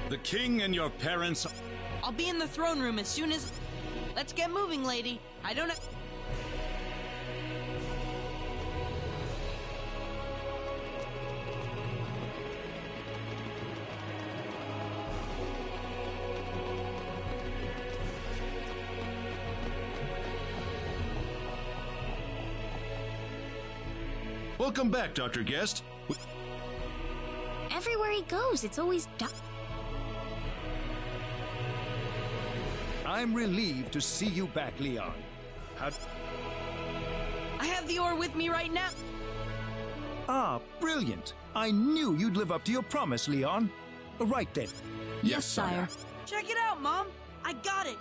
The king and your parents... I'll be in the throne room as soon as... Let's get moving, lady. I don't know... Welcome back, Dr. Guest. Everywhere he goes, it's always I'm relieved to see you back, Leon. I have the ore with me right now. Ah, brilliant. I knew you'd live up to your promise, Leon. Right then. Yes, sire. Check it out, Mom. I got it.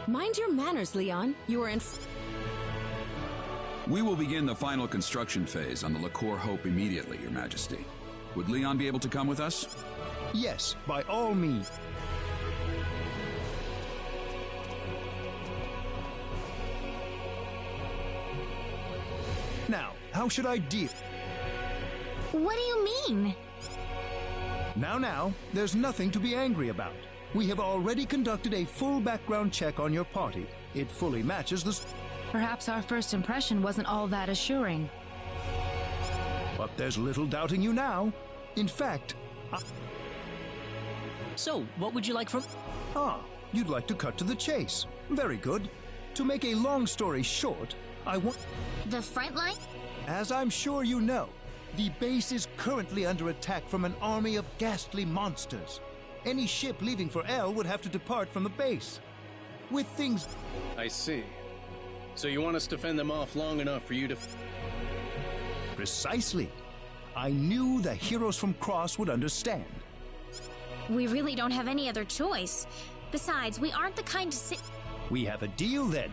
Mind your manners, Leon. You are in... We will begin the final construction phase on the Liqueur Hope immediately, Your Majesty. Would Leon be able to come with us? Yes, by all means. Now, how should I deal? What do you mean? Now, there's nothing to be angry about. We have already conducted a full background check on your party. It fully matches the... Perhaps our first impression wasn't all that assuring. But there's little doubting you now. In fact, So, what would you like from... you'd like to cut to the chase. Very good. To make a long story short, I want... The front line? As I'm sure you know, the base is currently under attack from an army of ghastly monsters. Any ship leaving for L would have to depart from the base. With things... I see. So you want us to fend them off long enough for you to... Precisely. I knew the heroes from Cross would understand. We really don't have any other choice. Besides, we aren't the kind to sit... We have a deal then.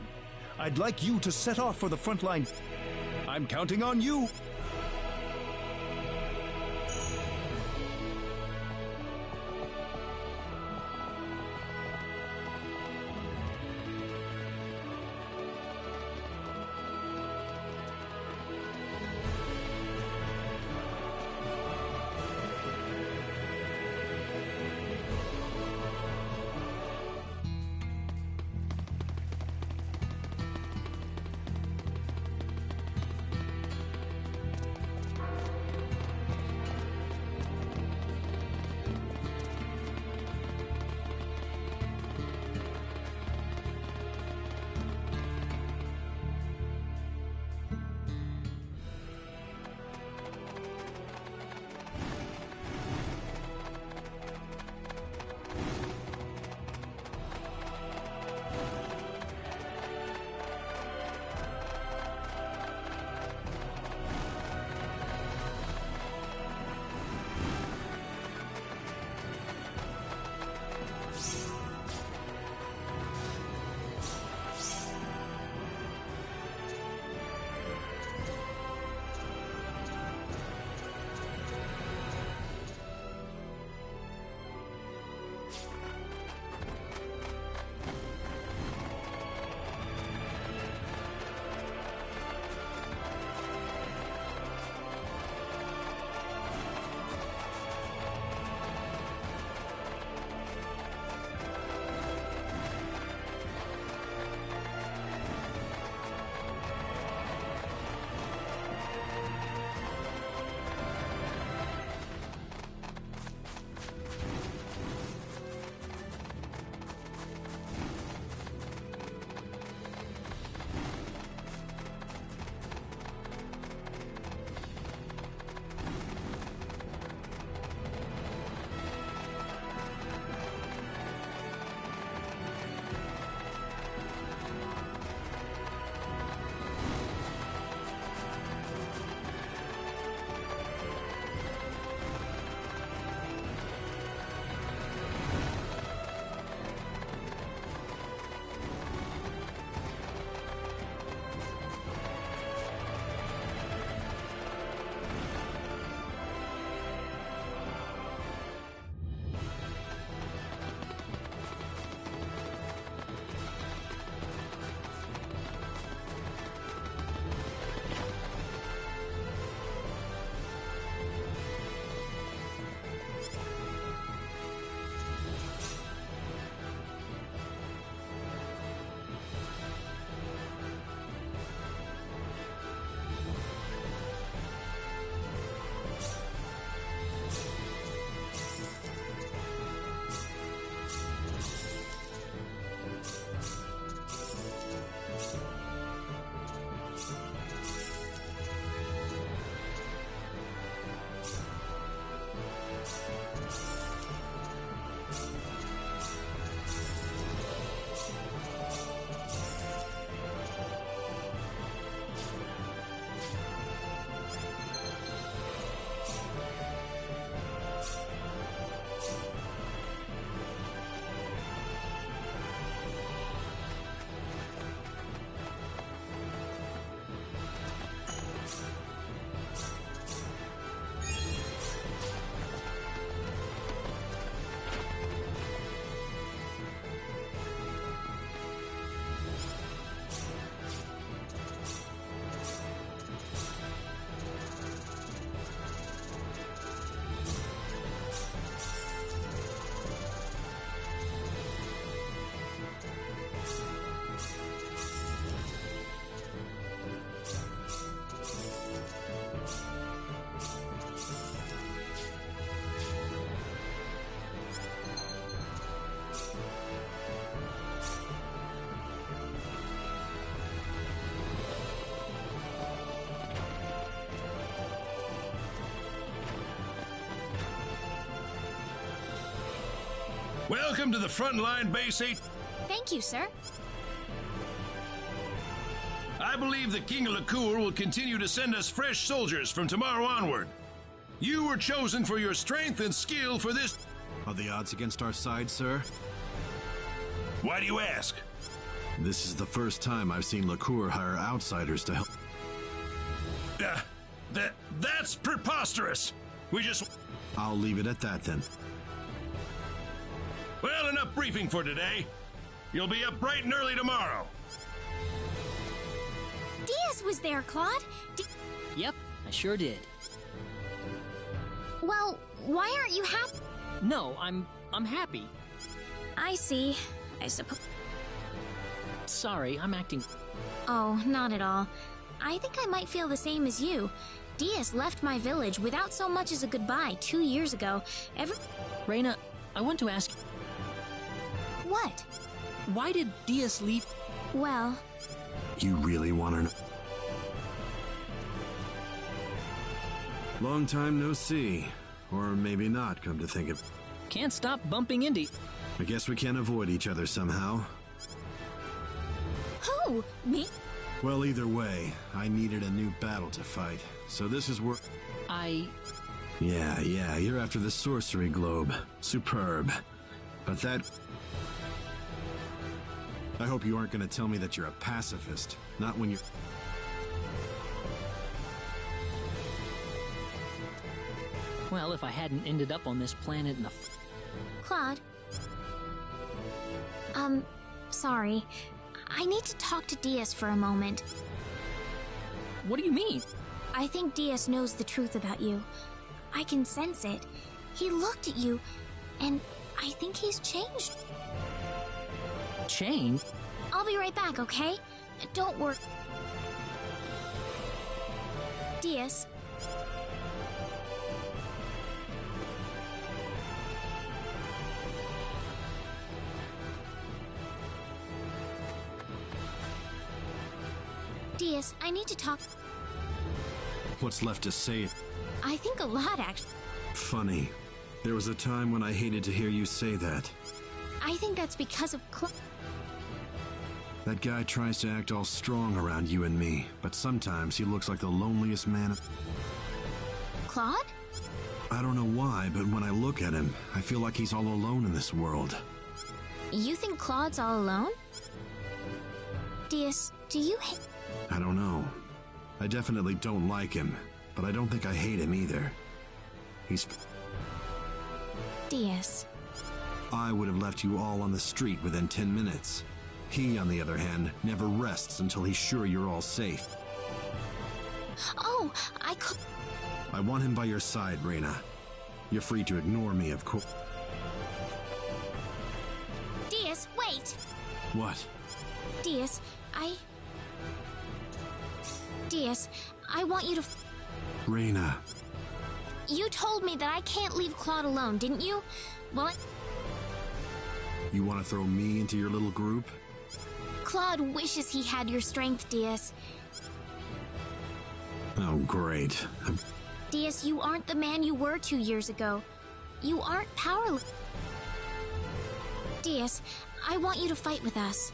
I'd like you to set off for the front line. I'm counting on you. Welcome to the Frontline Base 8. Thank you, sir. I believe the King of Licour will continue to send us fresh soldiers from tomorrow onward. You were chosen for your strength and skill for this. Are the odds against our side, sir? Why do you ask? This is the first time I've seen Licour hire outsiders to help. That's preposterous. We just... I'll leave it at that then. Well, enough briefing for today. You'll be up bright and early tomorrow. Diaz was there, Claude. Yep, I sure did. Well, why aren't you happy? No, I'm happy. I see. I suppose. Sorry, I'm acting... Oh, not at all. I think I might feel the same as you. Diaz left my village without so much as a goodbye 2 years ago. Reina, I want to ask... What? Why did Diaz leave? Well... You really want to know? Long time no see. Or maybe not, come to think of... Can't stop bumping into... I guess we can't avoid each other somehow. Who? Me? Well, either way, I needed a new battle to fight. So this is where... Yeah, you're after the sorcery globe. Superb. But that... I hope you aren't going to tell me that you're a pacifist. Not when you're... Well, if I hadn't ended up on this planet in the... Claude? Sorry. I need to talk to Diaz for a moment. What do you mean? I think Diaz knows the truth about you. I can sense it. He looked at you, and I think he's changed. Changed? I'll be right back, okay? Don't worry. Diaz. Diaz, I need to talk. What's left to say? I think a lot, actually. Funny. There was a time when I hated to hear you say that. I think that's because of That guy tries to act all strong around you and me, but sometimes he looks like the loneliest man. Claude? I don't know why, but when I look at him, I feel like he's all alone in this world. You think Claude's all alone? Diaz, do you hate... I don't know. I definitely don't like him, but I don't think I hate him either. He's... Diaz. I would have left you all on the street within 10 minutes. He, on the other hand, never rests until he's sure you're all safe. Oh, I want him by your side, Reina. You're free to ignore me, of course. Diaz, wait! What? Diaz, Diaz, I want you to... Reina. You told me that I can't leave Claude alone, didn't you? Well, You want to throw me into your little group? Claude wishes he had your strength, Diaz. Oh, great. Diaz, you aren't the man you were 2 years ago. You aren't powerless. Diaz, I want you to fight with us.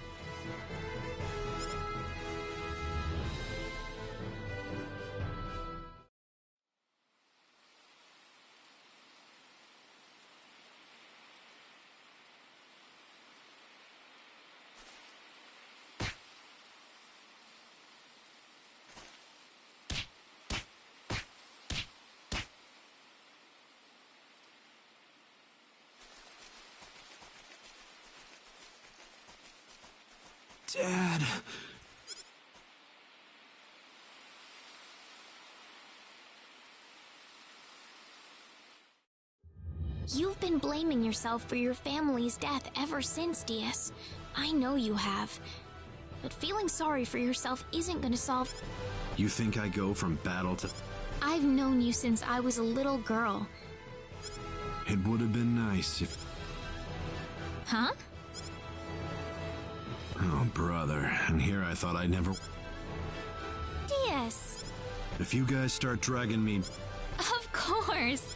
Dad. You've been blaming yourself for your family's death ever since, Diaz. I know you have. But feeling sorry for yourself isn't gonna solve... You think I go from battle to... I've known you since I was a little girl. It would have been nice if... Huh? Oh, brother. And here I thought I'd never... Diaz! If you guys start dragging me... Of course!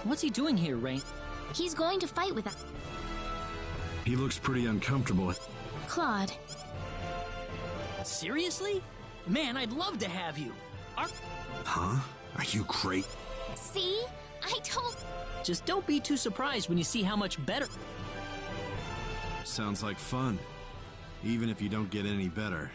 What's he doing here, Rain? He's going to fight with us. He looks pretty uncomfortable. Claude. Seriously? Man, I'd love to have you. Huh? Are you great? See? I told... Just don't be too surprised when you see how much better... Sounds like fun. Even if you don't get any better.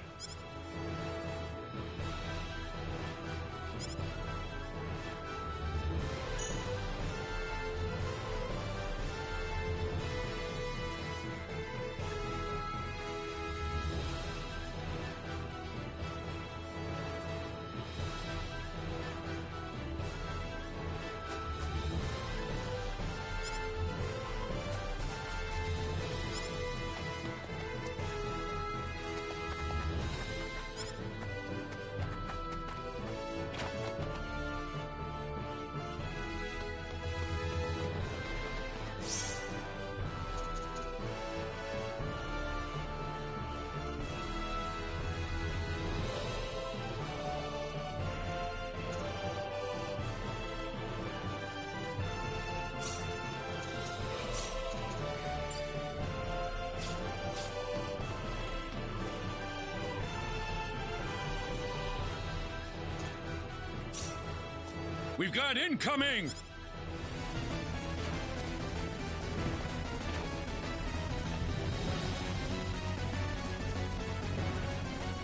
We've got incoming!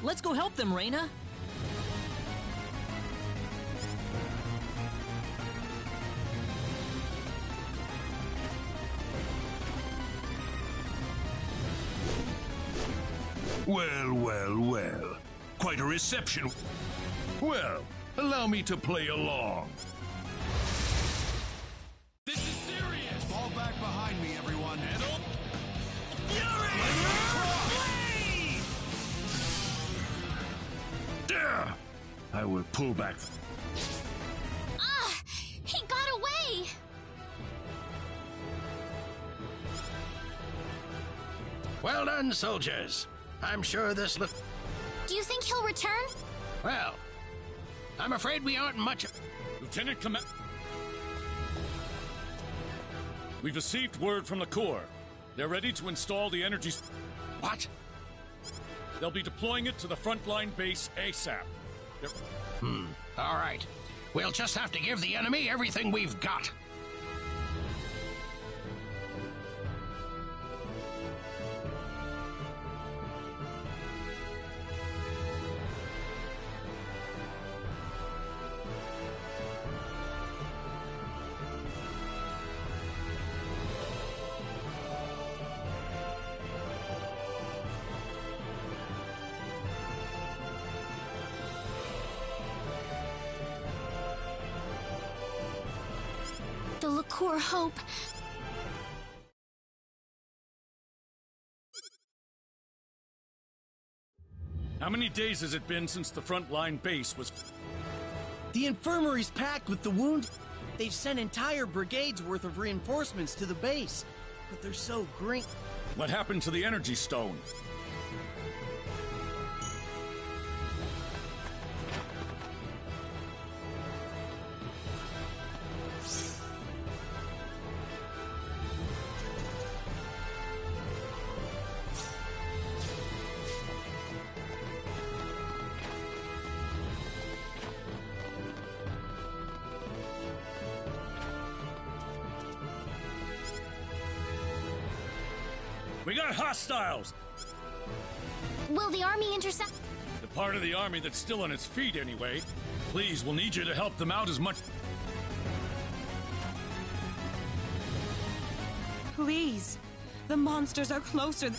Let's go help them, Reyna. Well, well, well. Quite a reception. Well, allow me to play along. This is serious! Fall back behind me, everyone. Fury! I will pull back. Ah! He got away! Well done, soldiers. I'm sure this Do you think he'll return? Well, I'm afraid we aren't much... Lieutenant Commander... We've received word from the Corps. They're ready to install the energy... What? They'll be deploying it to the frontline base ASAP. All right. We'll just have to give the enemy everything we've got. The liqueur hope. How many days has it been since the frontline base was... The infirmary's packed with the wounded. They've sent entire brigades worth of reinforcements to the base, but they're so green. What happened to the energy stone? We got hostiles! Will the army intercept? The part of the army that's still on its feet, anyway. Please, we'll need you to help them out as much... Please. The monsters are closer.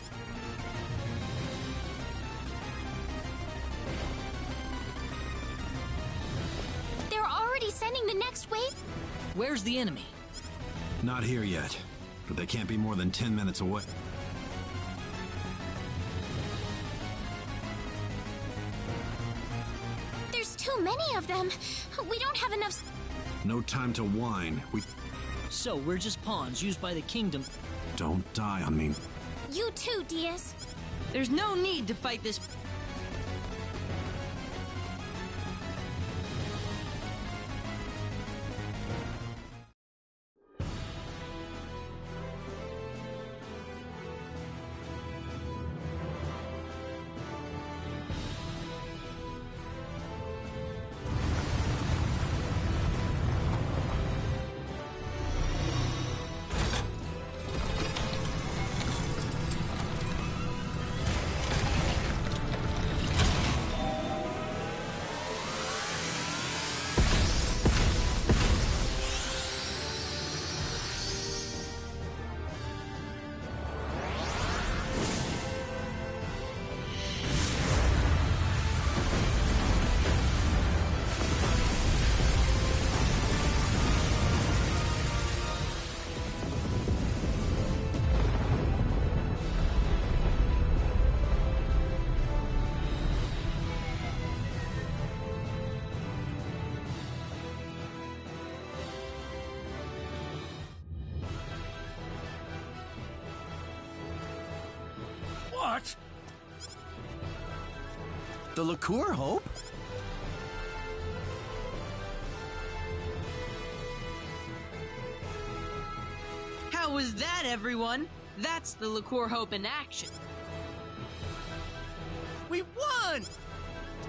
They're already sending the next wave? Where's the enemy? Not here yet, but they can't be more than 10 minutes away. There's too many of them. We don't have enough... No time to whine. So, we're just pawns used by the kingdom. Don't die on me. You too, Diaz. There's no need to fight this... The liqueur, Hope? How was that, everyone? That's the liqueur hope in action. We won!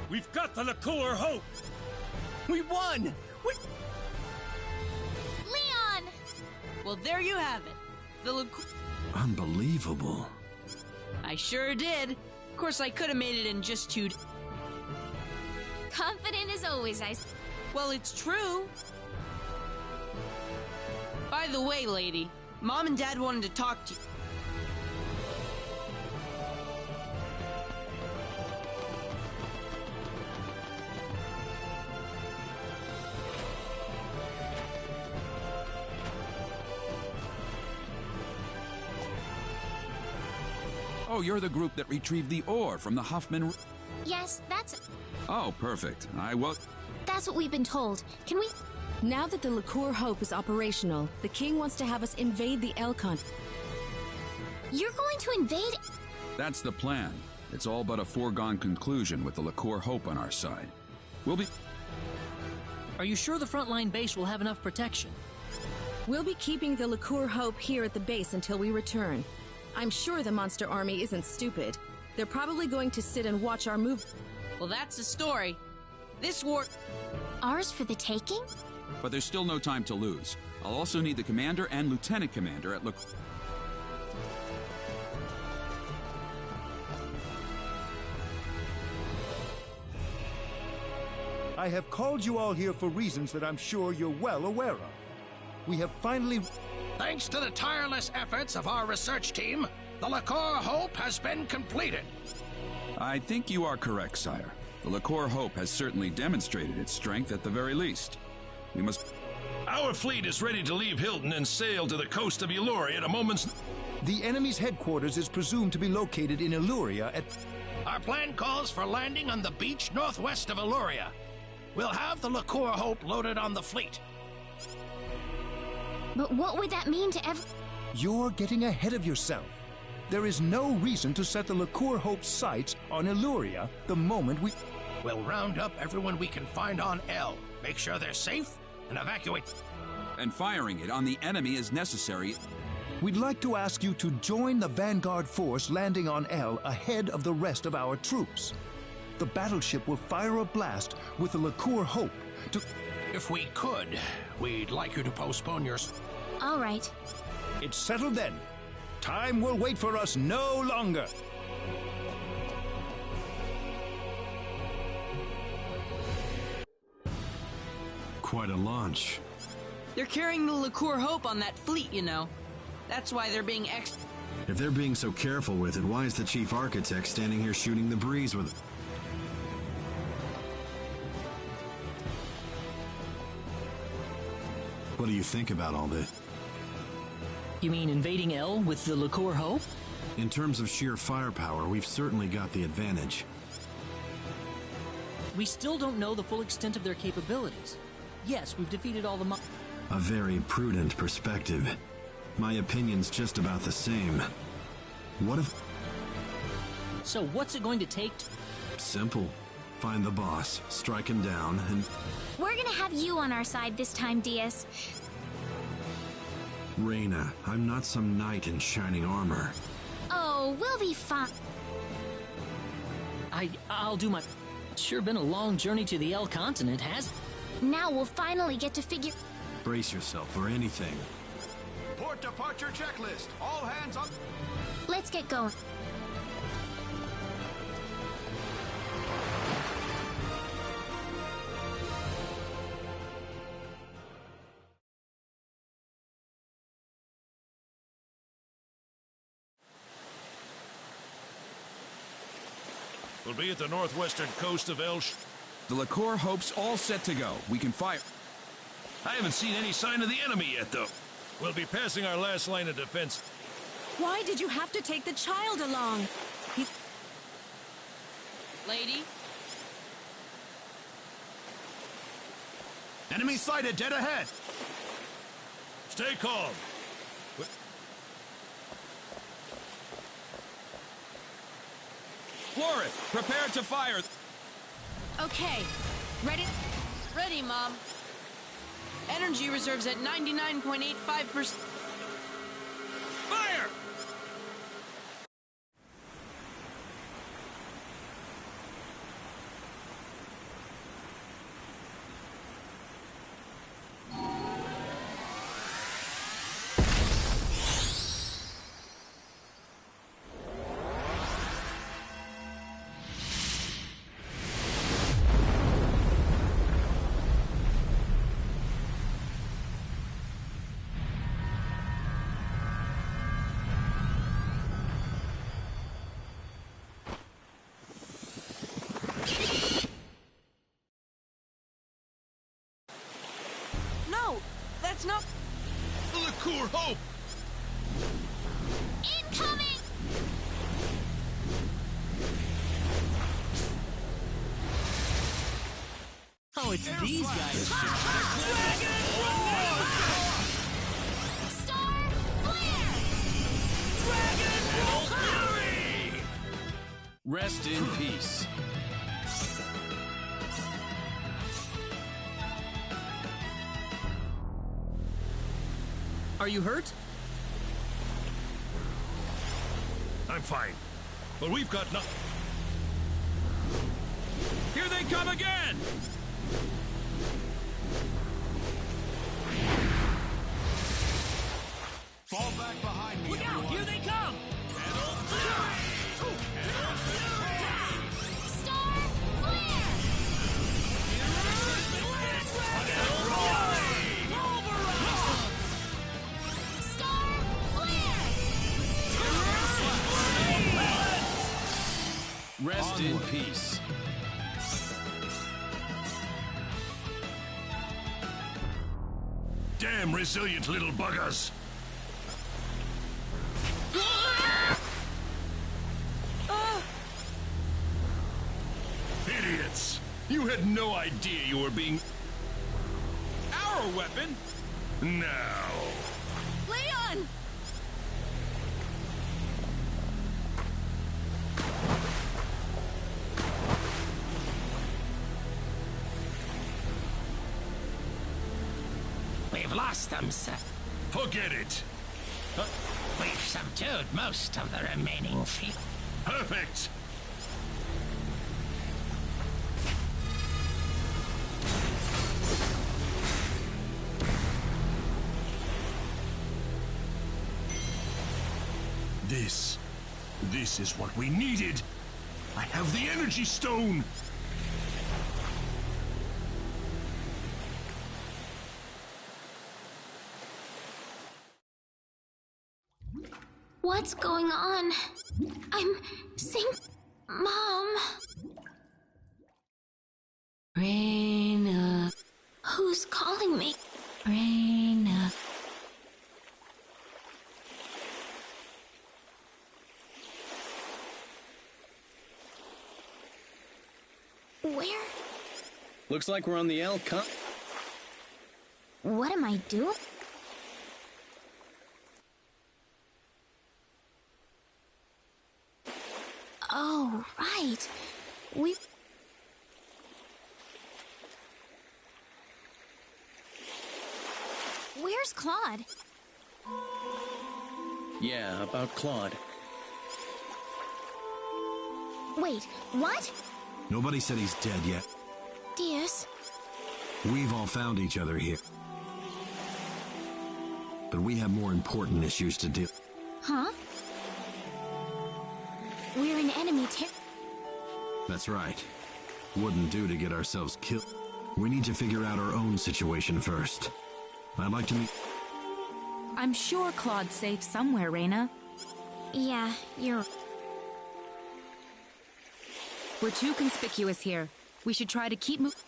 We've got the liqueur hope! We won! Leon! Well, there you have it. The liqueur... Unbelievable. I sure did. Of course, I could have made it in just 2 Confident as always, Well, it's true. By the way, lady, Mom and Dad wanted to talk to you. Oh, you're the group that retrieved the ore from the Huffman... Yes, that's... Oh, perfect. That's what we've been told. Can we... Now that the liqueur hope is operational, the king wants to have us invade the Elcon. You're going to invade... That's the plan. It's all but a foregone conclusion with the liqueur hope on our side. We'll be... Are you sure the frontline base will have enough protection? We'll be keeping the liqueur hope here at the base until we return. I'm sure the monster army isn't stupid. They're probably going to sit and watch our move. Well, that's the story. This war... Ours for the taking? But there's still no time to lose. I'll also need the commander and lieutenant commander at I have called you all here for reasons that I'm sure you're well aware of. We have finally... Thanks to the tireless efforts of our research team, the liqueur hope has been completed. I think you are correct, sire. The liqueur hope has certainly demonstrated its strength at the very least. We must... Our fleet is ready to leave Hilton and sail to the coast of Eluria at a moment's... The enemy's headquarters is presumed to be located in Eluria at... Our plan calls for landing on the beach northwest of Eluria. We'll have the liqueur hope loaded on the fleet. But what would that mean to You're getting ahead of yourself. There is no reason to set the liqueur hope's sights on Eluria the moment we... We'll round up everyone we can find on L, make sure they're safe, and evacuate. And firing it on the enemy is necessary. We'd like to ask you to join the Vanguard force landing on L ahead of the rest of our troops. The battleship will fire a blast with the liqueur hope to... If we could, we'd like you to postpone your... All right. It's settled then. Time will wait for us no longer. Quite a launch. They're carrying the liqueur hope on that fleet, you know. That's why they're being If they're being so careful with it, why is the chief architect standing here shooting the breeze with it? What do you think about all this? You mean invading L with the liqueur hope? In terms of sheer firepower, we've certainly got the advantage. We still don't know the full extent of their capabilities. Yes, we've defeated all the A very prudent perspective. My opinion's just about the same. What if... So what's it going to take Simple. Find the boss, strike him down, and... We're gonna have you on our side this time, Diaz. Reyna, I'm not some knight in shining armor. Oh, we'll be fine. I'll do my... It's sure been a long journey to the L continent, has... Now we'll finally get to figure... Brace yourself for anything. Port departure checklist. All hands on... Let's get going. We'll be at the northwestern coast of El... The liqueur hope's all set to go. We can fire... I haven't seen any sign of the enemy yet, though. We'll be passing our last line of defense. Why did you have to take the child along? Lady? Enemy sighted dead ahead. Stay calm. Florid, prepare to fire. Okay. Ready? Ready, Mom. Energy reserves at 99.85%. Fire! No, that's not... The Liqueur Hope! Incoming! Oh, it's these guys. Star Flare! Rest in peace. Are you hurt? I'm fine. But we've got nothing. Here they come again! Fall back behind me, Look out! everyone. Here they come! Star Flare! Star Flare! Rest in peace. Damn resilient little buggers! Idiots! You had no idea you were being... Our weapon? Now... Leon! We've lost them, sir. Forget it! We've subdued most of the remaining fleet. Perfect! This is what we needed! I have the energy stone! What's going on? I'm Mom. Reina. Who's calling me? Reina. Where? Looks like we're on the El Con. What am I doing? Oh, right. Where's Claude? Yeah, about Claude. Wait, what? Nobody said he's dead yet. Diaz? We've all found each other here. But we have more important issues to deal. Huh? We're an enemy That's right. Wouldn't do to get ourselves killed. We need to figure out our own situation first. I'd like to meet... I'm sure Claude's safe somewhere, Reina. Yeah, you're... We're too conspicuous here. We should try to keep moving.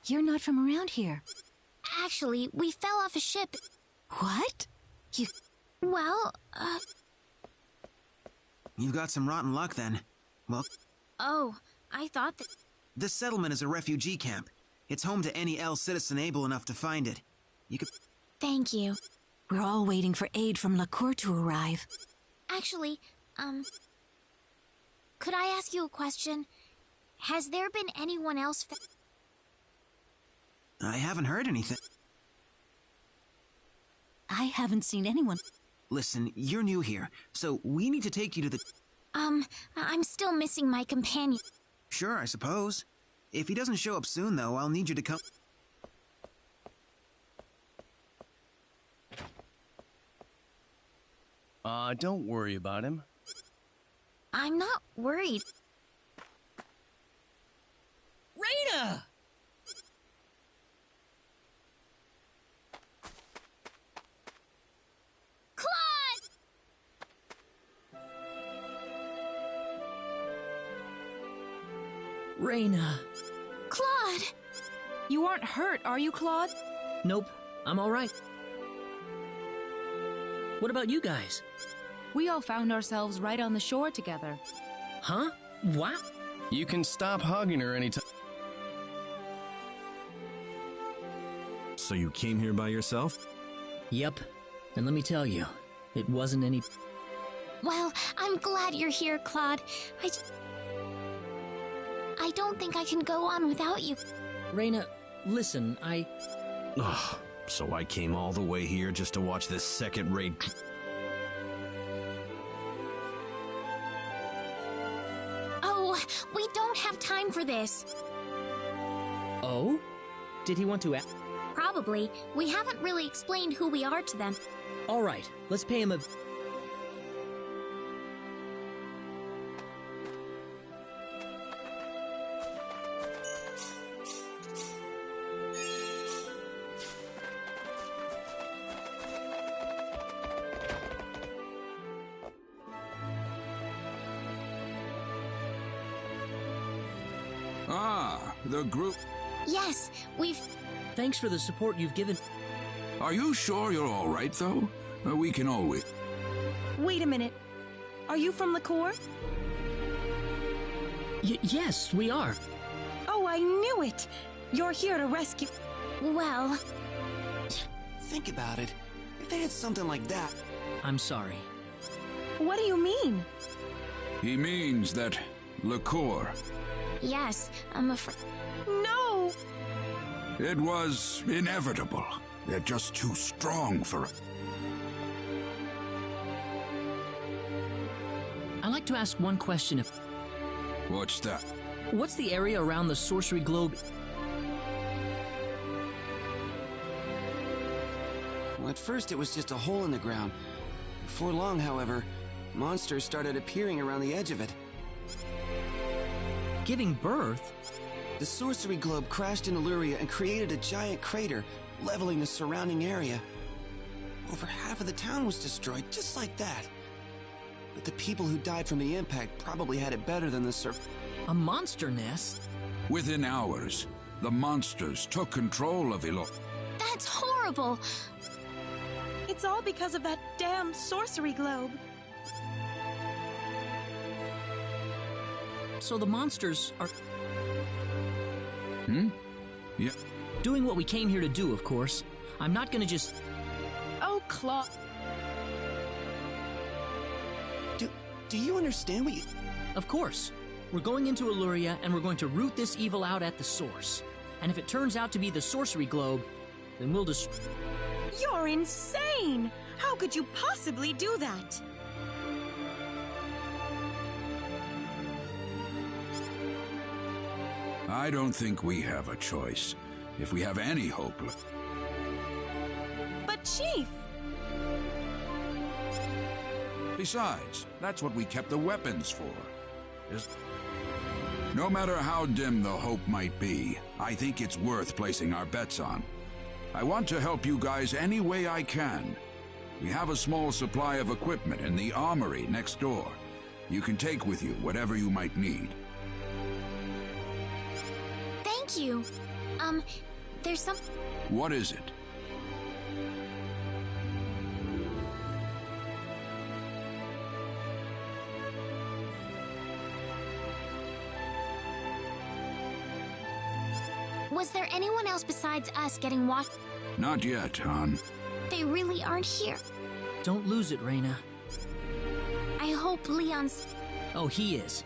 You're not from around here. Actually, we fell off a ship. What? You... Well, You've got some rotten luck then. Well... Oh, I thought that... This settlement is a refugee camp. It's home to any L citizen able enough to find it. You could... Thank you. We're all waiting for aid from LaCour to arrive. Actually, could I ask you a question? Has there been anyone else I haven't heard anything. I haven't seen anyone. Listen, you're new here, so we need to take you to the... I'm still missing my companion. Sure, I suppose. If he doesn't show up soon, though, I'll need you to come... Don't worry about him. I'm not worried. Raina! Claude! Raina. Claude! You aren't hurt, are you, Claude? Nope, I'm all right. What about you guys? We all found ourselves right on the shore together. Huh? What? You can stop hugging her anytime. So you came here by yourself? Yep. And let me tell you, it wasn't any... Well, I'm glad you're here, Claude. I don't think I can go on without you. Raina, listen, Ugh, so I came all the way here just to watch this second-rate... Oh, we don't have time for this. Oh? Did he want to ask? Probably. We haven't really explained who we are to them. All right, let's pay him a... Ah, the group... Yes, we've... Thanks for the support you've given. Are you sure you're all right, though? We can always... Wait a minute. Are you from LaCour? Yes, we are. Oh, I knew it! You're here to rescue... Well... Think about it. If they had something like that... I'm sorry. What do you mean? He means that LaCour... Yes, I'm afraid... No! It was inevitable. They're just too strong for us. I'd like to ask one question if... What's that? What's the area around the sorcery globe? Well, at first it was just a hole in the ground. Before long, however, monsters started appearing around the edge of it. Giving birth? The sorcery globe crashed in Illyria and created a giant crater, leveling the surrounding area. Over half of the town was destroyed, just like that. But the people who died from the impact probably had it better than the A monster nest? Within hours, the monsters took control of Ilo. That's horrible! It's all because of that damn sorcery globe. So the monsters are... Yeah. Doing what we came here to do, of course. I'm not gonna just... Oh, Claude. Do you understand what you... Of course. We're going into Illyria, and we're going to root this evil out at the source. And if it turns out to be the sorcery globe, then we'll just... You're insane! How could you possibly do that? I don't think we have a choice. If we have any hope... But Chief! Besides, that's what we kept the weapons for. No matter how dim the hope might be, I think it's worth placing our bets on. I want to help you guys any way I can. We have a small supply of equipment in the armory next door. You can take with you whatever you might need. Thank you. There's some... What is it? Was there anyone else besides us getting washed? Not yet, Han. They really aren't here. Don't lose it, Reina. I hope Leon's... Oh, he is.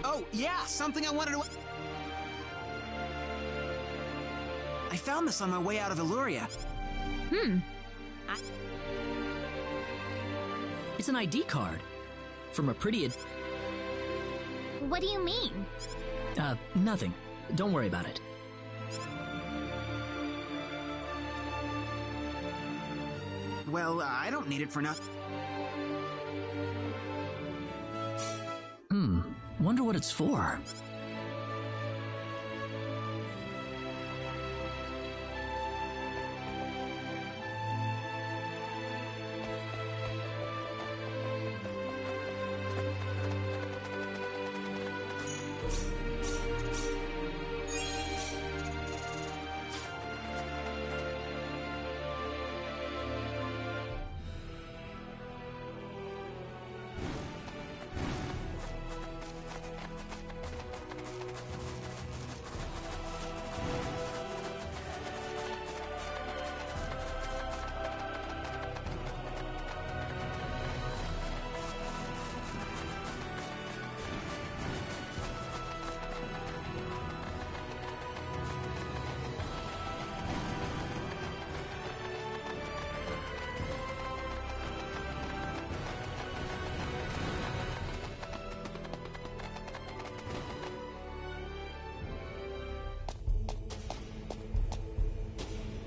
Oh, yeah, something I wanted to... I found this on my way out of Illuria. It's an ID card. From a pretty... What do you mean? Nothing. Don't worry about it. Well, I don't need it for nothing. Wonder what it's for.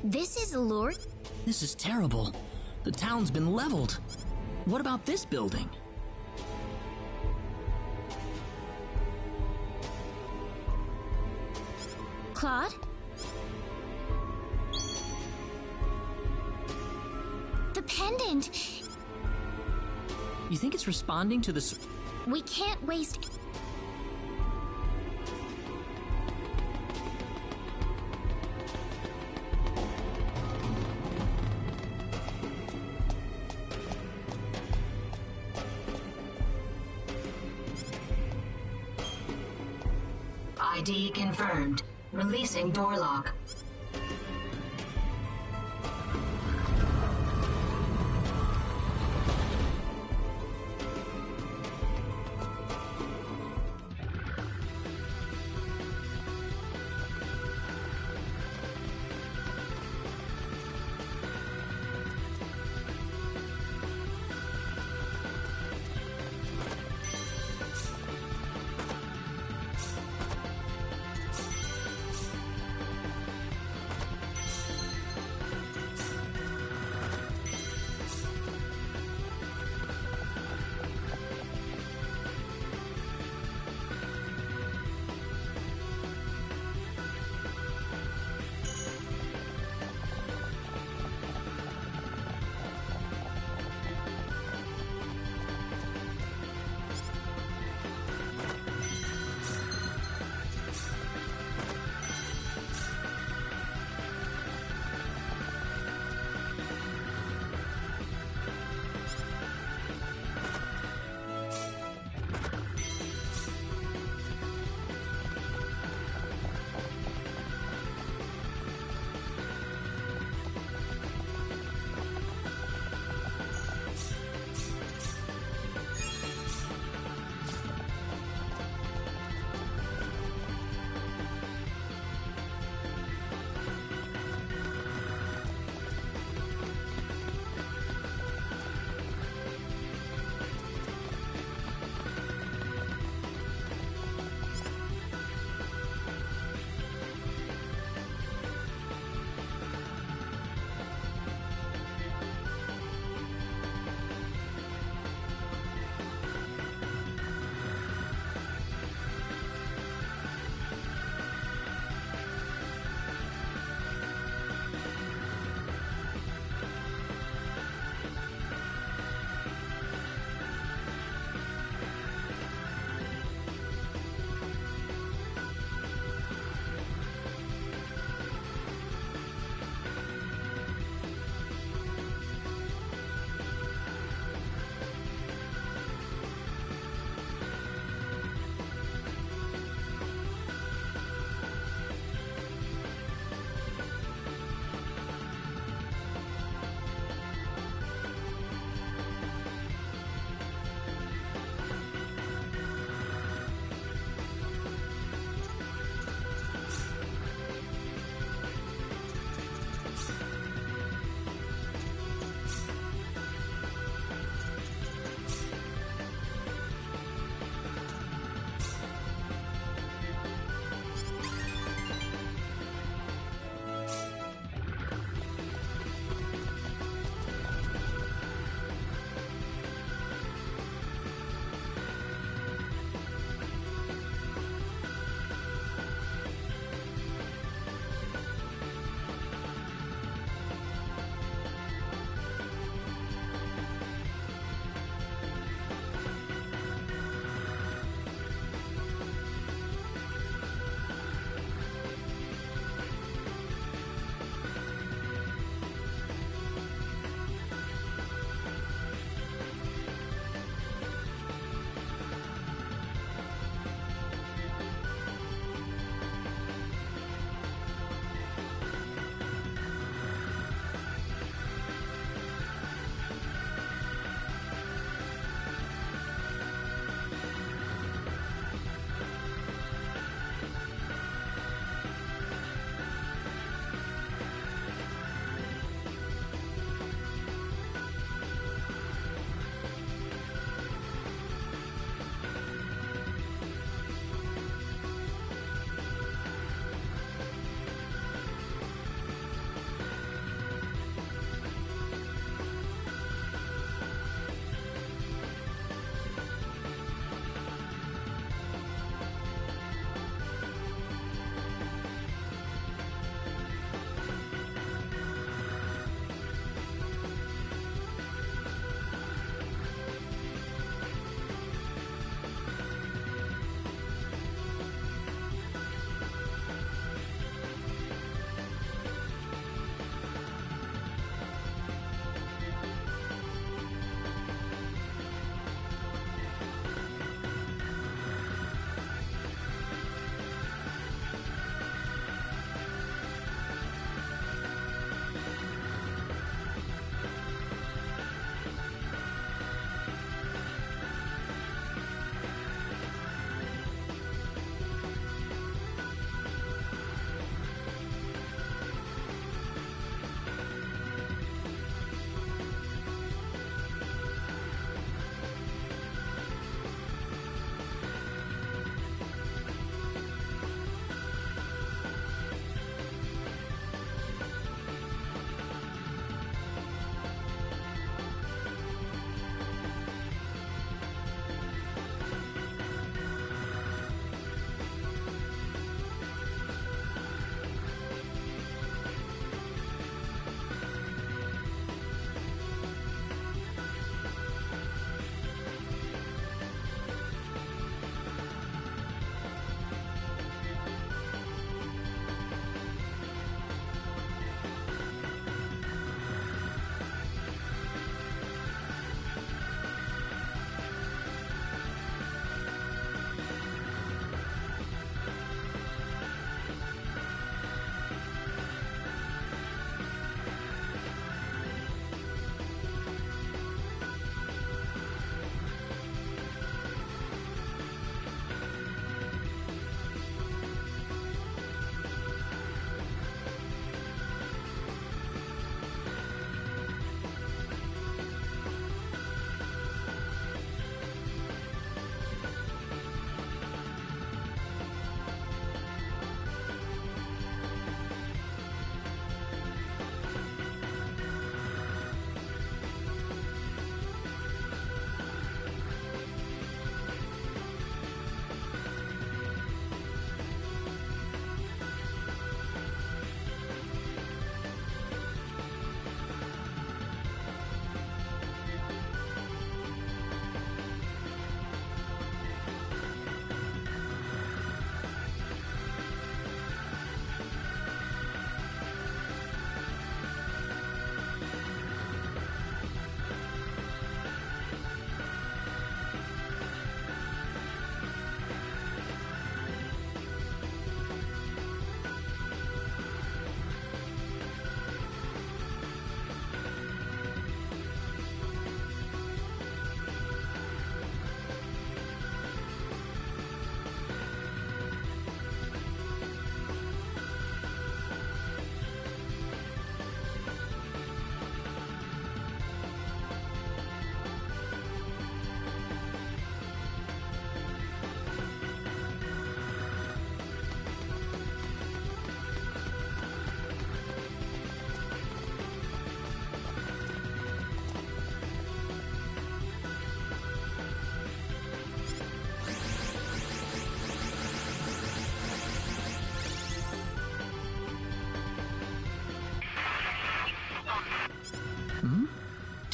This is Lord? This is terrible. The town's been leveled. What about this building? Claude? The pendant. You think it's responding to the... We can't waste... ID confirmed. Releasing door lock.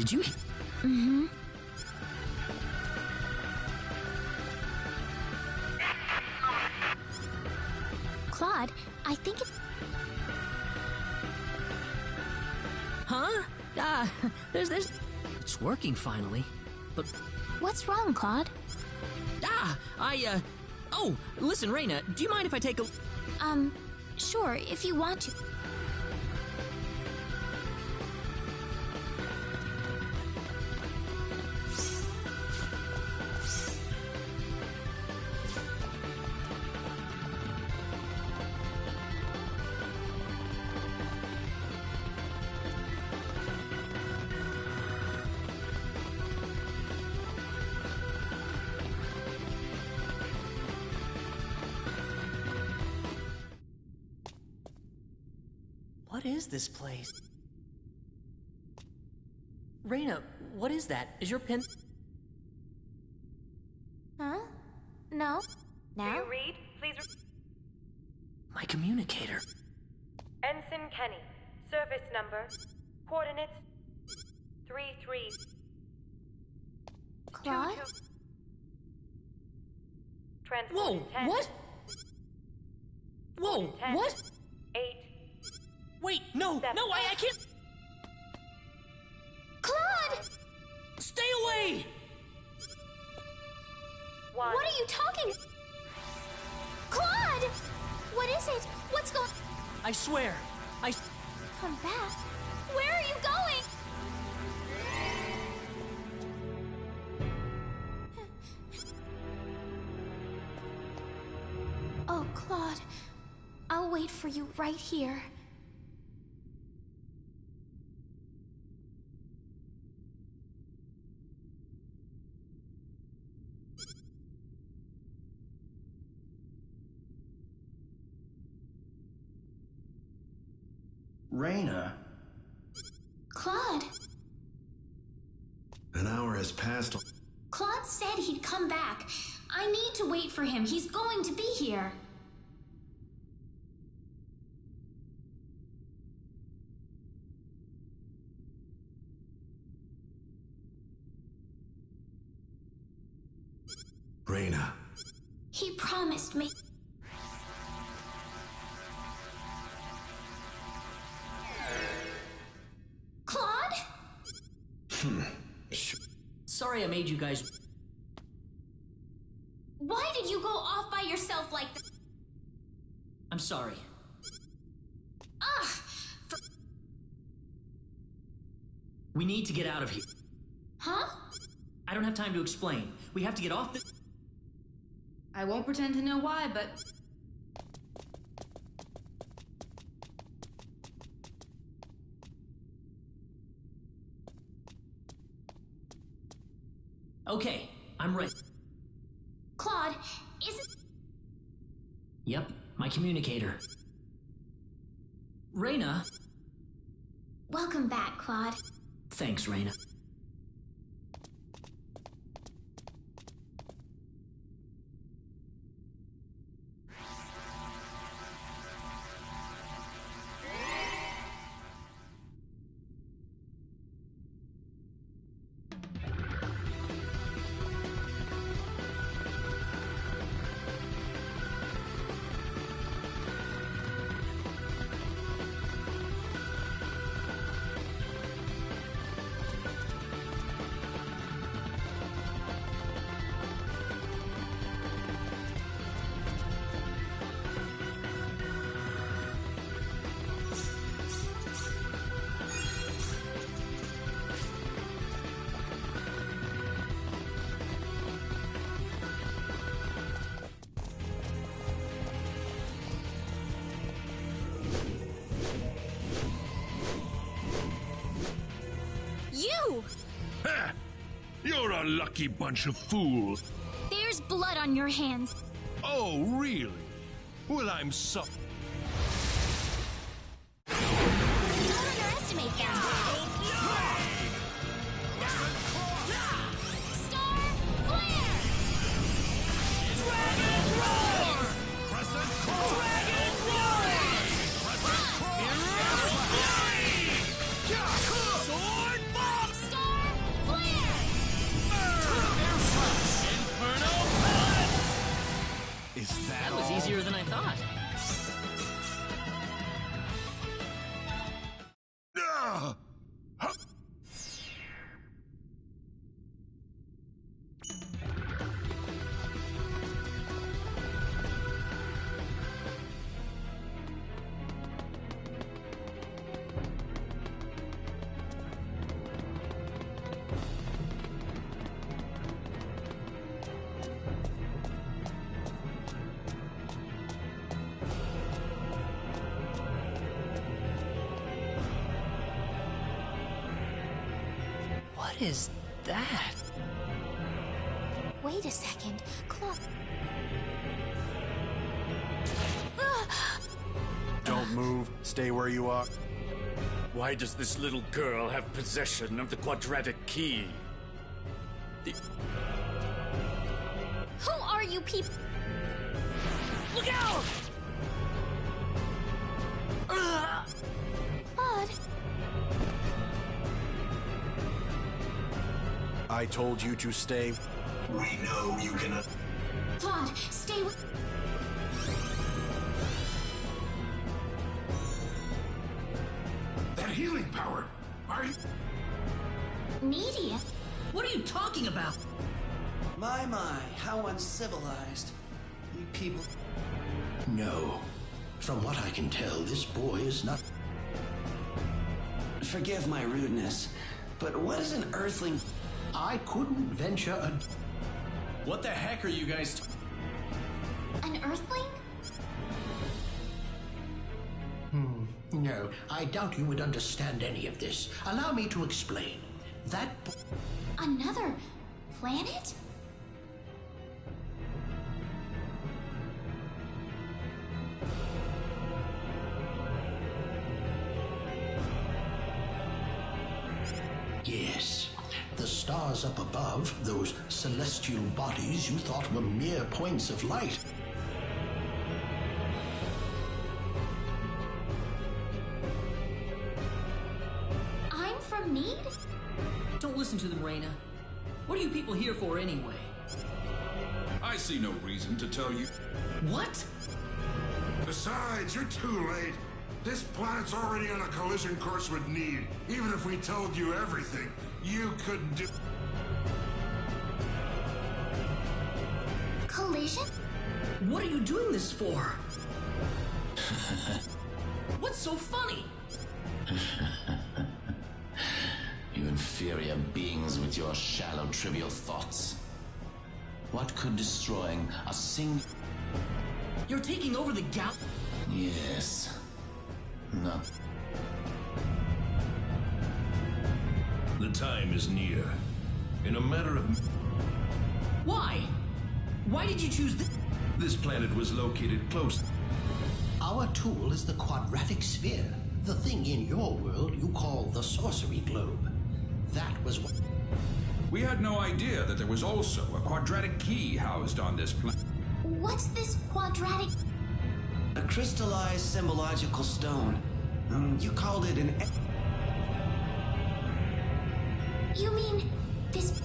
Did you? Mm-hmm. Claude, I think it... Huh? There's... It's working finally, but... What's wrong, Claude? Oh, listen, Reina, do you mind if I take a... Sure, if you want to. What is this place? Reina, what is that? Is your pen... Huh? No? Do you read? Please My communicator. Ensign Kenny. Service number. Coordinates. 33. Claude? Transport Whoa, 10. what? Whoa, 10. what? 8. Wait, no, 7. no, I can't... Claude! Stay away! 1. What are you talking... Claude! What is it? What's going... I swear, Come back? Where are you going? Oh, Claude. I'll wait for you right here. Reina. Claude! An hour has passed. Claude said he'd come back. I need to wait for him. He's going to be here. Reina. He promised me. Claude? Sorry I made you guys... Why did you go off by yourself like that? I'm sorry. Ugh! We need to get out of here. Huh? I don't have time to explain. We have to get off the... I won't pretend to know why, but... Okay, I'm ready. Claude, isn't... Yep, my communicator. Reina? Welcome back, Claude. Thanks, Reina. You! Ha! You're a lucky bunch of fools. There's blood on your hands. Oh, really? Well, I'm sorry. Don't underestimate them. Star Flare! Dragon Roar! Crescent Core! Dragon Roar! Crescent Core! Sword Bomb! Star Is that That was all? easier than I thought. What is that? Wait a second. Clock. Don't move. Stay where you are. Why does this little girl have possession of the quadratic key? Who are you people? Look out! Claude. I told you to stay. We know you cannot. Claude, stay with. That healing power. Are you? Media? What are you talking about? My, how uncivilized. You people. No. From what I can tell, this boy is not. Forgive my rudeness, but what is an earthling? I couldn't venture a. What the heck are you guys? An earthling? No, I doubt you would understand any of this. Allow me to explain. That. Another planet? Yes. The stars up above, those celestial bodies you thought were mere points of light. I'm from Need? Don't listen to them, Raina. What are you people here for anyway? I see no reason to tell you. What? Besides, you're too late. This planet's already on a collision course with Need. Even if we told you everything, you couldn't do. Collision? What are you doing this for? What's so funny? You inferior beings with your shallow, trivial thoughts. What could destroying a single... You're taking over the gal... Yes. No. The time is near. In a matter of... Why? Why did you choose this? This planet was located close. Our tool is the quadratic sphere. The thing in your world you call the sorcery globe. That was what... We had no idea that there was also a quadratic key housed on this planet. What's this quadratic? A crystallized symbological stone. You called it an... You mean this?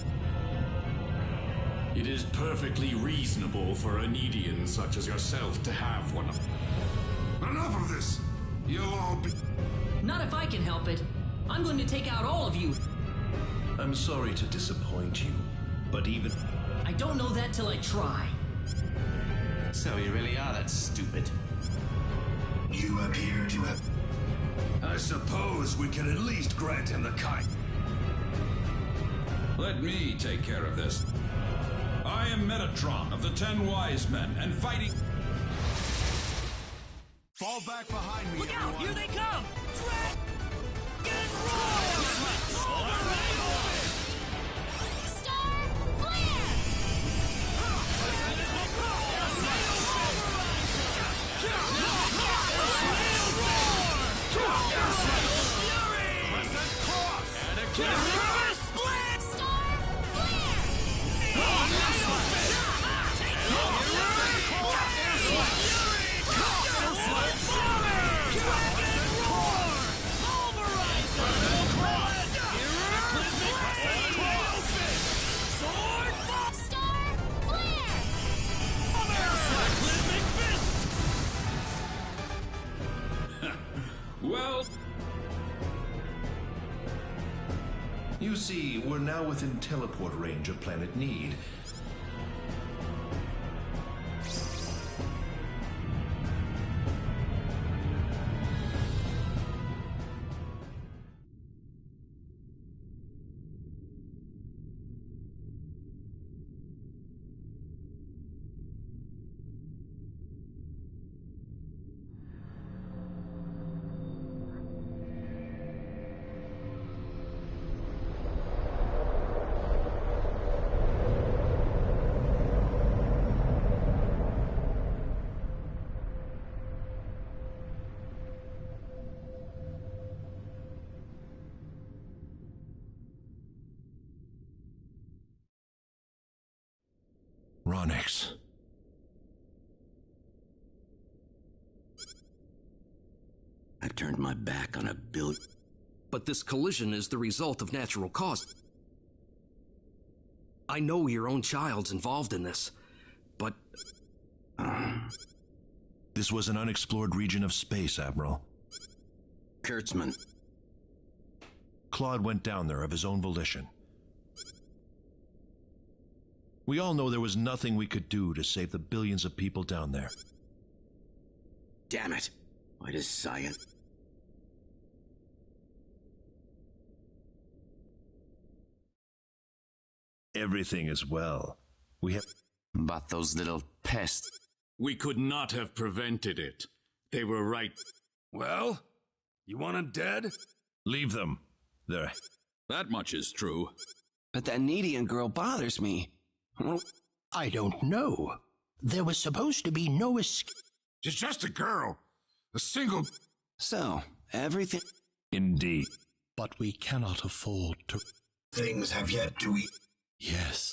It is perfectly reasonable for a Needian such as yourself to have one. Enough of this! You'll all be... Not if I can help it. I'm going to take out all of you. I'm sorry to disappoint you, but even... I don't know that till I try. So you really are that stupid. You appear to have... I suppose we can at least grant him the kind. Let me take care of this. I am Metatron of the 10 Wise Men, and fighting... Fall back behind me, Look everyone. out! Here they come! Dragon roar! Star flare! Star flare! see, we're now within teleport range of Planet Need. Ronix. I've turned my back on a billion. But this collision is the result of natural cause. I know your own child's involved in this, but... This was an unexplored region of space, Admiral. Kurtzman. Claude went down there of his own volition. We all know there was nothing we could do to save the billions of people down there. Damn it. Why does science... Everything is well. We have... But those little pests... We could not have prevented it. They were right. Well, you want them dead? Leave them. They're... That much is true. But that Needian girl bothers me. I don't know. There was supposed to be no escape. She's just a girl. A single... So, everything... Indeed. But we cannot afford to... Things have yet to eat. Yes.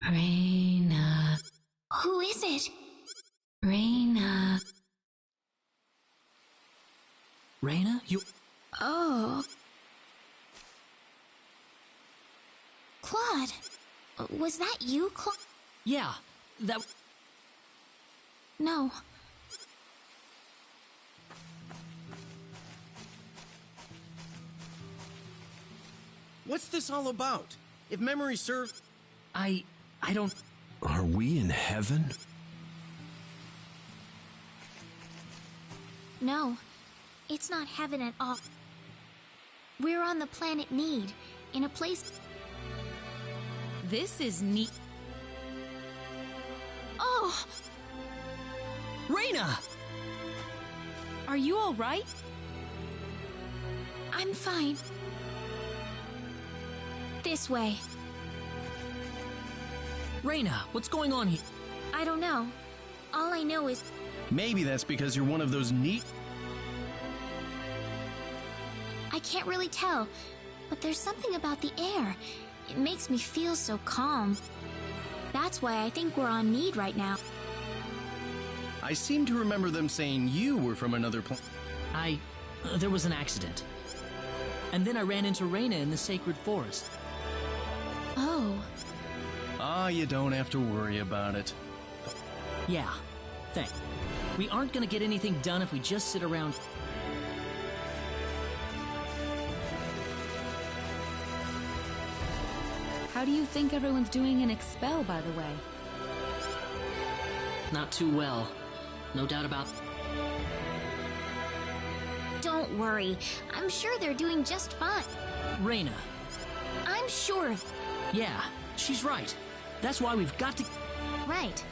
Raina. Who is it? Raina. Raina, you... Oh. Claude. Was that you, Claude? Yeah, that... No. What's this all about? If memory serves... I don't... Are we in heaven? No. It's not heaven at all. We're on the planet Need, in a place... This is neat. Oh! Raina! Are you all right? I'm fine. This way. Raina, what's going on here? I don't know. All I know is... Maybe that's because you're one of those neat... I can't really tell, but there's something about the air. It makes me feel so calm. That's why I think we're on Need right now. I seem to remember them saying you were from another planet. There was an accident. And then I ran into Raina in the sacred forest. Oh. Ah, you don't have to worry about it. Yeah, thanks. We aren't gonna get anything done if we just sit around. How do you think everyone's doing in Expel, by the way? Not too well. No doubt about... Don't worry. I'm sure they're doing just fine. Raina. I'm sure of... Yeah, she's right. That's why we've got to... Right.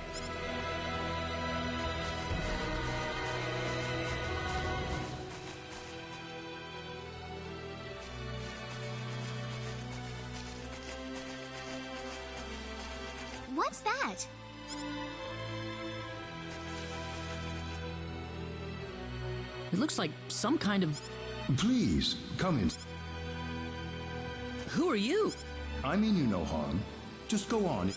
What's that? It looks like some kind of... Please, come in. Who are you? I mean you no harm. Just go on.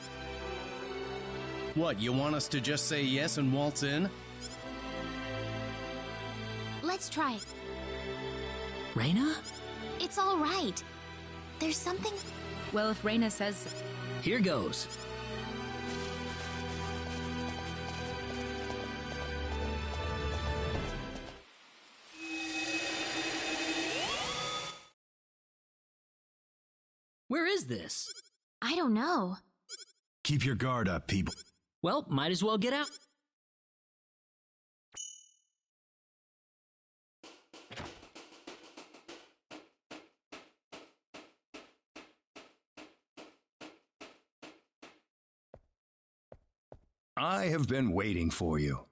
What, you want us to just say yes and waltz in? Let's try it. Raina? It's all right. There's something... Well, if Raina says... Here goes. is this? I don't know. Keep your guard up, people. Well, might as well get out. I have been waiting for you.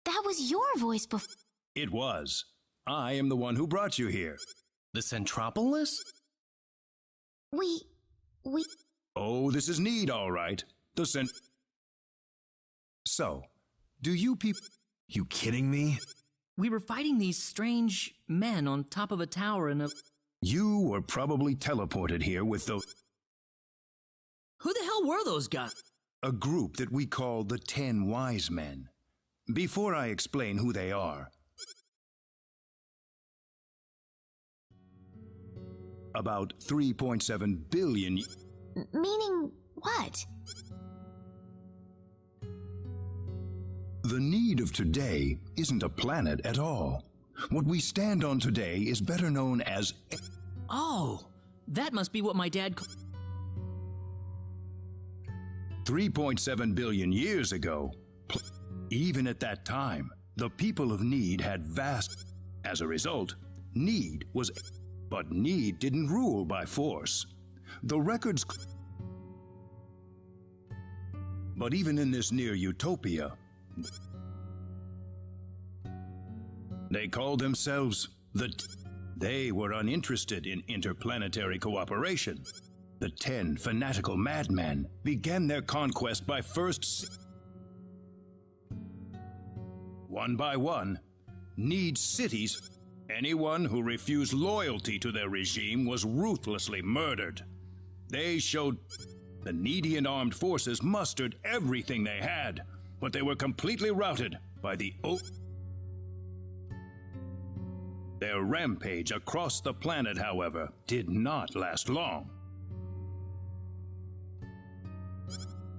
That was your voice before. It was. I am the one who brought you here. The Centropolis? We... Oh, this is Need, all right. So, do you people... You kidding me? We were fighting these strange men on top of a tower in a... You were probably teleported here with those... Who the hell were those guys? A group that we call the 10 Wise Men. Before I explain who they are... About 3.7 billion... Meaning what? The Need of today isn't a planet at all. What we stand on today is better known as... Oh, that must be what my dad... 3.7 billion years ago. Even at that time, the people of Need had vast... As a result, Need was... But Need didn't rule by force. The records... But even in this near utopia, they called themselves They were uninterested in interplanetary cooperation. The 10 fanatical madmen began their conquest by one by one, Need cities. Anyone who refused loyalty to their regime was ruthlessly murdered. They showed the Needian armed forces mustered everything they had, but they were completely routed by the Their rampage across the planet, however, did not last long.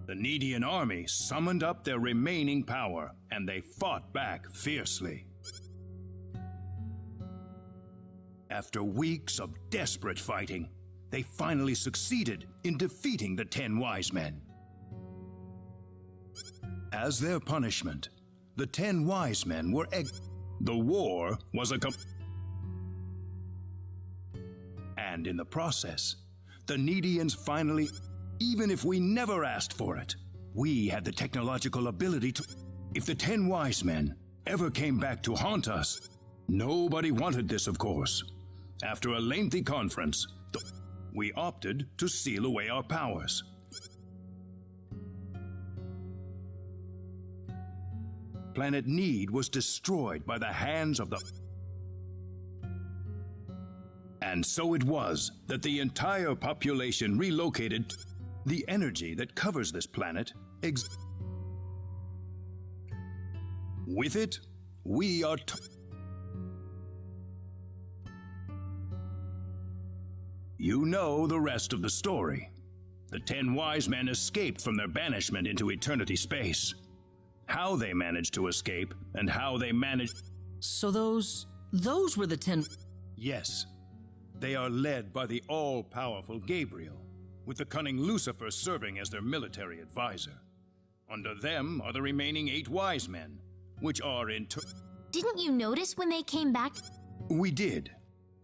The Needian army summoned up their remaining power, and they fought back fiercely. After weeks of desperate fighting, they finally succeeded in defeating the 10 Wise Men. As their punishment, the 10 Wise Men were The war was and in the process, the Needians finally... Even if we never asked for it, we had the technological ability to... If the 10 Wise Men ever came back to haunt us, nobody wanted this, of course. After a lengthy conference, we opted to seal away our powers. Planet Need was destroyed by the hands of the... And so it was that the entire population relocated. The energy that covers this planet with it, we are You know the rest of the story. The 10 Wise Men escaped from their banishment into eternity space. How they managed to escape, and how they managed... So those were the 10... Yes. They are led by the all-powerful Gabriel, with the cunning Lucifer serving as their military advisor. Under them are the remaining 8 Wise Men, which are in turn... Didn't you notice when they came back? We did,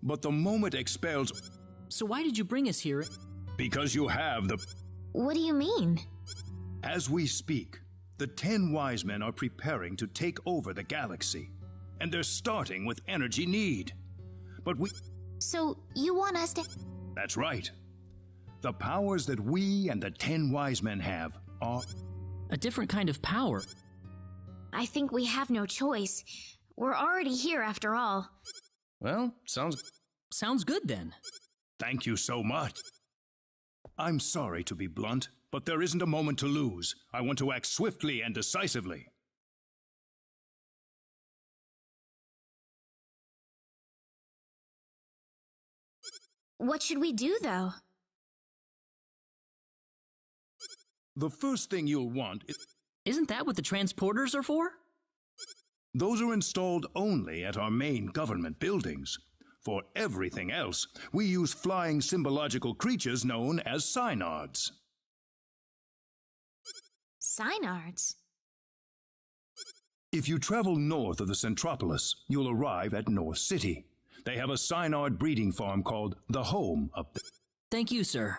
but the moment expels... So why did you bring us here? Because you have the... What do you mean? As we speak, the 10 Wise Men are preparing to take over the galaxy, and they're starting with energy need. But we... So you want us to... That's right. The powers that we and the 10 Wise Men have are... A different kind of power. I think we have no choice. We're already here after all. Well, sounds good then. Thank you so much. I'm sorry to be blunt, but there isn't a moment to lose. I want to act swiftly and decisively. What should we do, though? The first thing you'll want is... Isn't that what the transporters are for? Those are installed only at our main government buildings. For everything else, we use flying symbological creatures known as synards. Synards? If you travel north of the Centropolis, you'll arrive at North City. They have a synard breeding farm called The Home up there. Thank you, sir.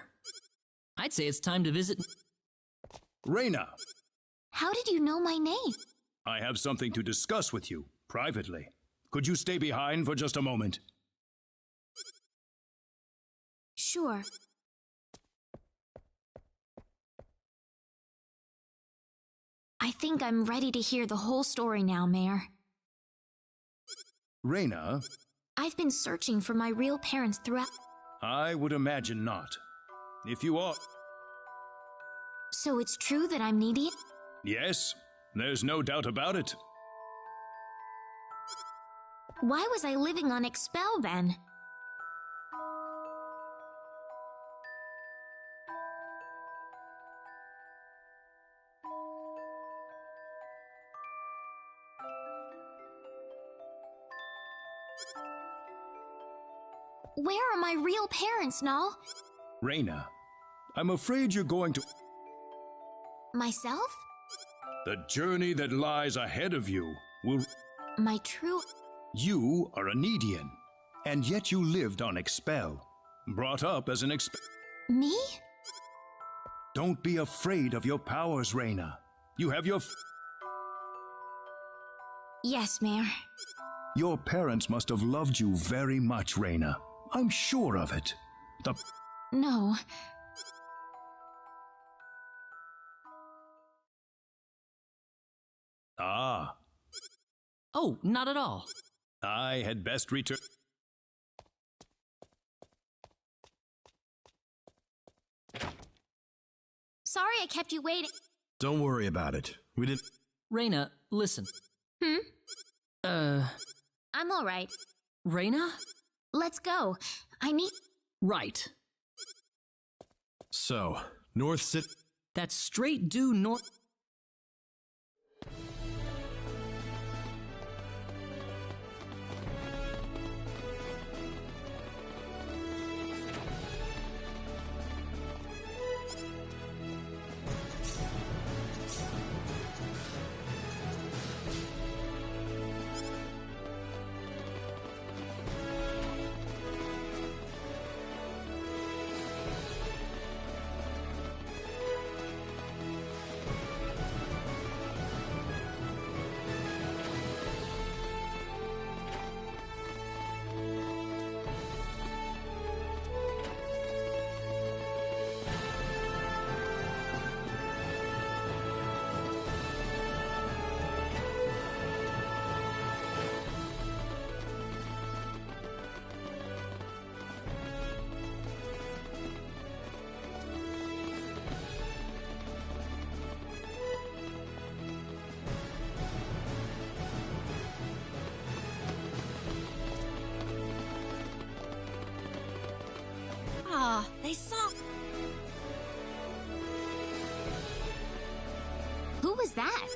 I'd say it's time to visit... Reyna! How did you know my name? I have something to discuss with you, privately. Could you stay behind for just a moment? Sure. I think I'm ready to hear the whole story now, Mayor. Reyna? I've been searching for my real parents throughout... I would imagine not. If you are... So it's true that I'm needy? Yes, there's no doubt about it. Why was I living on Expel then? Where are my real parents, Null? Reyna, I'm afraid you're going to... Myself? The journey that lies ahead of you will... My true... You are a Nedian, and yet you lived on Expel, brought up as an Me? Don't be afraid of your powers, Reyna. You have your... Yes, Mayor. Your parents must have loved you very much, Reyna. I'm sure of it. No. Ah. Oh, not at all. I had best return... Sorry I kept you waiting. Don't worry about it. We didn't... Reyna, listen. I'm alright. Reyna? Let's go. I need... Right. So, North City... That's straight due north... They saw... Who was that?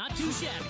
Not too shabby.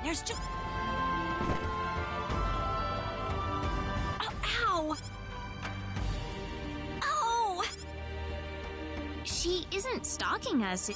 There's just... Oh, ow! Oh! She isn't stalking us.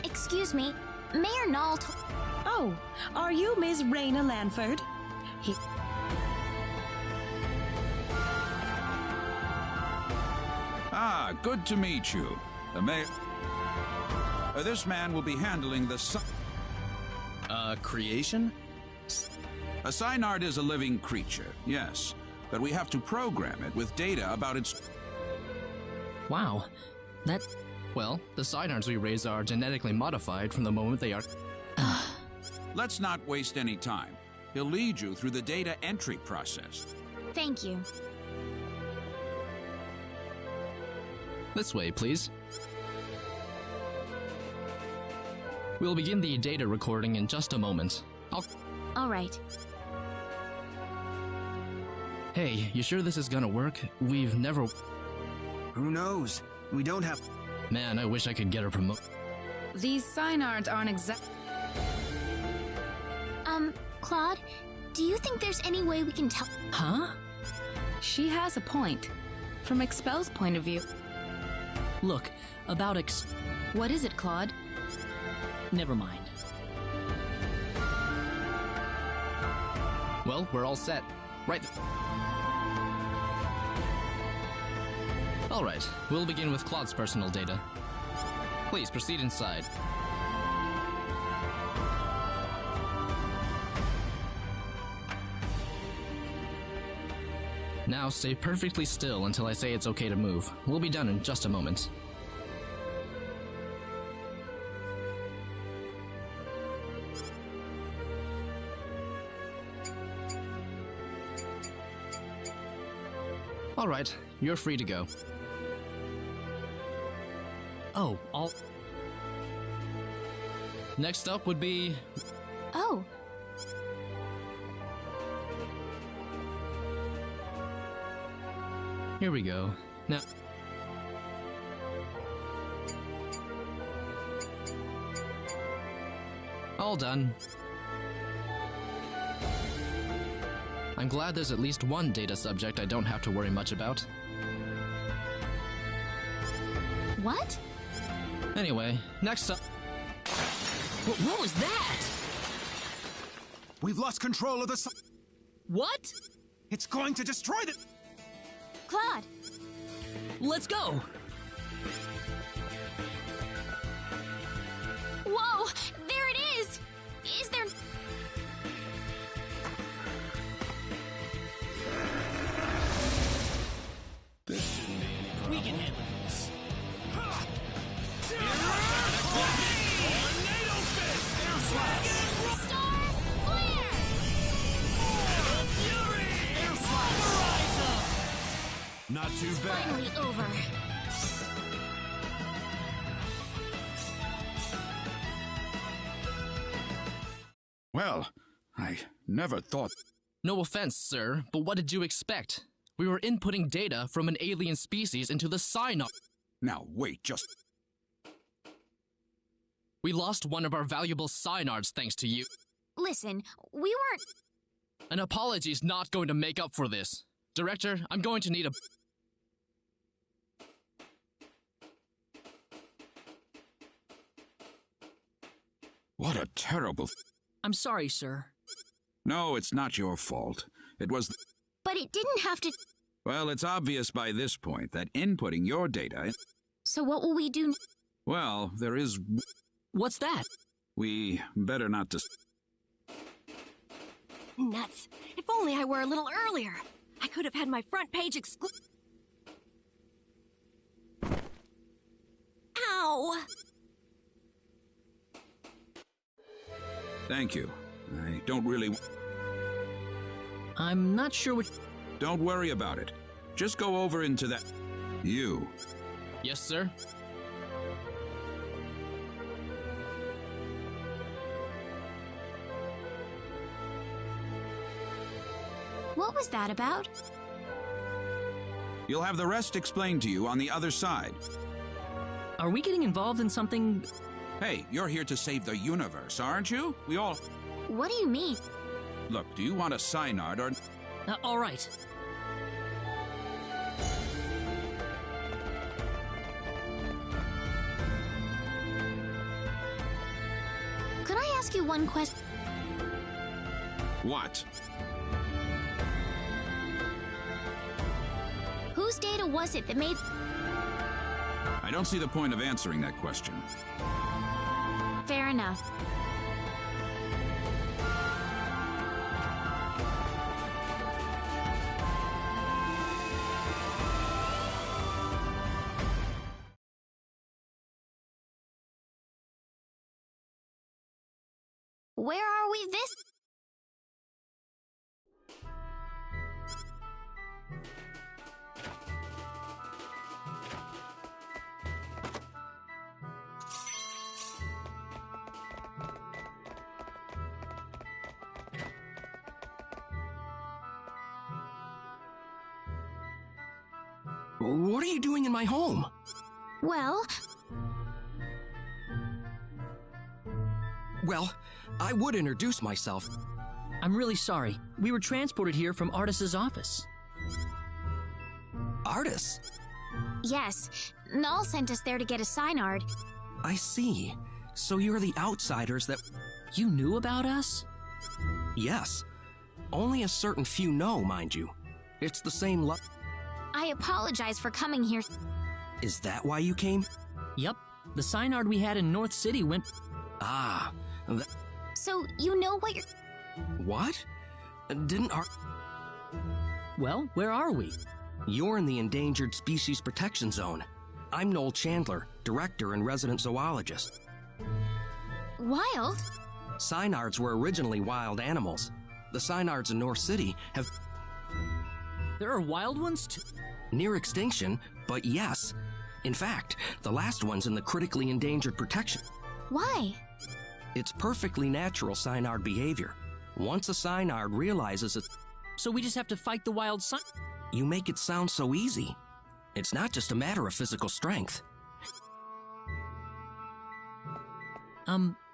Excuse me, Mayor Null. Oh, are you Ms. Raina Lanford? Ah, good to meet you. The mayor... this man will be handling the... Creation? A Synard is a living creature, yes. But we have to program it with data about its... Wow. That... Well, the Synards we raise are genetically modified from the moment they are... Let's not waste any time. He'll lead you through the data entry process. Thank you. This way, please. We'll begin the data recording in just a moment. All right. Hey, you sure this is gonna work? We've never... Who knows? We don't have... Man, I wish I could get her promoted. These Synards aren't exact... Claude, do you think there's any way we can tell... Huh? She has a point. From Expel's point of view. Look, about What is it, Claude? Never mind. Well, we're all set. Right. Alright, we'll begin with Claude's personal data. Please proceed inside. Now stay perfectly still until I say it's okay to move. We'll be done in just a moment. Alright, you're free to go. Oh, all... Next up would be... Oh. Here we go. Now... All done. I'm glad there's at least one data subject I don't have to worry much about. What? Anyway, next up... What was that? We've lost control of the... What? It's going to destroy the... Claude! Let's go! Whoa! There it is! Is there... We can handle this. Tornado Fist! Star Flare! Not too It's bad. finally over. Well, I never thought... No offense, sir, but what did you expect? We were inputting data from an alien species into the synod. Now, wait, just... We lost one of our valuable synards thanks to you. Listen, we weren't... An apology's not going to make up for this. Director, I'm going to need a... What a terrible... I'm sorry, sir. No, it's not your fault. It was... But it didn't have to... Well, it's obvious by this point that inputting your data... So what will we do? Well, there is... What's that? We better not dis... Nuts. If only I were a little earlier. I could have had my front page Ow! Thank you. I don't really... I'm not sure what... Don't worry about it. Just go over into that... You. Yes, sir? What was that about? You'll have the rest explained to you on the other side. Are we getting involved in something... Hey, you're here to save the universe, aren't you? We all... What do you mean? Look, do you want a synard or... all right. Could I ask you one question? What? Whose data was it that made... I don't see the point of answering that question. Fair enough. Where are we this? What are you doing in my home? Well, I would introduce myself. I'm really sorry. We were transported here from Artis's office. Artis? yes. Null sent us there to get a synard. I see. So you're the outsiders that... You knew about us? Yes. Only a certain few know, mind you. It's the same I apologize for coming here. Is that why you came? Yep. The synard we had in North City went... Ah. So, you know what you're... What? Didn't Well, where are we? You're in the Endangered Species Protection Zone. I'm Noel Chandler, director and resident zoologist. Wild? Synards were originally wild animals. The synards in North City have... There are wild ones too? Near extinction, but yes. In fact, the last one's in the critically endangered protection. Why? It's perfectly natural synard behavior. Once a synard realizes it... So we just have to fight the wild You make it sound so easy. It's not just a matter of physical strength.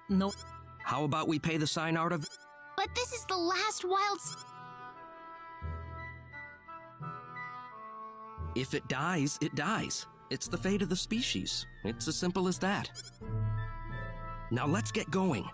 No. How about we pay the synard of... But this is the last wild... If it dies, it dies. It's the fate of the species. It's as simple as that. Now let's get going.